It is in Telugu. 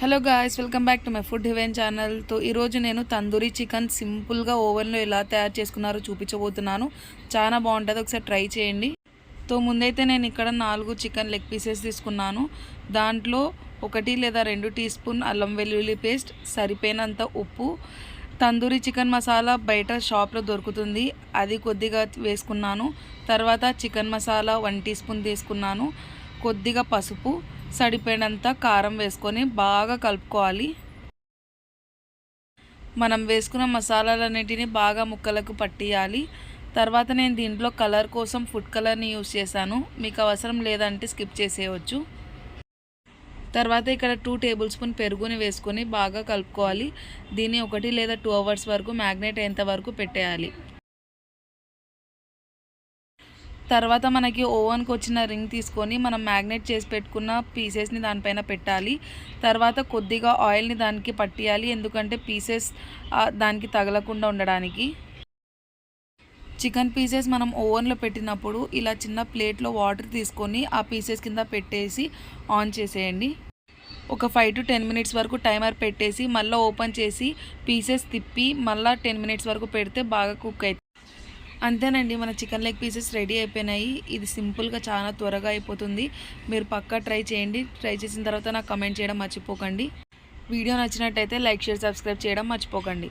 Hello guys, welcome back to my food heaven channel. ఈరోజు నేను తందూరి చికెన్ సింపుల్గా ఓవెన్లో ఎలా తయారు చేసుకున్నారో చూపించబోతున్నాను. చాలా బాగుంటుంది, ఒకసారి ట్రై చేయండి. ముందైతే నేను ఇక్కడ 4 చికెన్ లెగ్ పీసెస్ తీసుకున్నాను. దాంట్లో 1 లేదా 2 టీ స్పూన్ అల్లం వెల్లుల్లి పేస్ట్, సరిపోయినంత ఉప్పు, తందూరి చికెన్ మసాలా బయట షాప్లో దొరుకుతుంది, అది కొద్దిగా వేసుకున్నాను. తర్వాత చికెన్ మసాలా 1 టీ స్పూన్ తీసుకున్నాను. కొద్దిగా పసుపు, సరిపోయినంత కారం వేసుకొని బాగా కలుపుకోవాలి. మనం వేసుకున్న మసాలాలన్నిటిని బాగా ముక్కలకు పట్టియాలి. తర్వాత నేను దీంట్లో కలర్ కోసం ఫుడ్ కలర్ని యూస్ చేశాను. మీకు అవసరం లేదంటే స్కిప్ చేసేయవచ్చు. తర్వాత ఇక్కడ 2 టేబుల్ స్పూన్ పెరుగుని వేసుకొని బాగా కలుపుకోవాలి. దీన్ని 1 లేదా 2 అవర్స్ వరకు మ్యాగ్నేట్ అయ్యేంత వరకు పెట్టేయాలి. తర్వాత మనకి ఓవెన్కి వచ్చిన రింగ్ తీసుకొని మనం మ్యాగ్నేట్ చేసి పెట్టుకున్న పీసెస్ని దానిపైన పెట్టాలి. తర్వాత కొద్దిగా ఆయిల్ని దానికి పట్టియాలి, ఎందుకంటే పీసెస్ దానికి తగలకుండా ఉండడానికి. చికెన్ పీసెస్ మనం ఓవెన్లో పెట్టినప్పుడు ఇలా చిన్న ప్లేట్లో వాటర్ తీసుకొని ఆ పీసెస్ కింద పెట్టేసి ఆన్ చేసేయండి. ఒక 5 to 10 మినిట్స్ వరకు టైమర్ పెట్టేసి మళ్ళీ ఓపెన్ చేసి పీసెస్ తిప్పి మళ్ళీ 10 మినిట్స్ వరకు పెడితే బాగా కుక్ అవుతుంది. అంతేనండి, మన చికెన్ లెగ్ పీసెస్ రెడీ అయిపోయినాయి. ఇది సింపుల్గా చాలా త్వరగా అయిపోతుంది. మీరు పక్కా ట్రై చేయండి. ట్రై చేసిన తర్వాత నాకు కమెంట్ చేయడం మర్చిపోకండి. వీడియో నచ్చినట్టయితే లైక్, షేర్, సబ్స్క్రైబ్ చేయడం మర్చిపోకండి.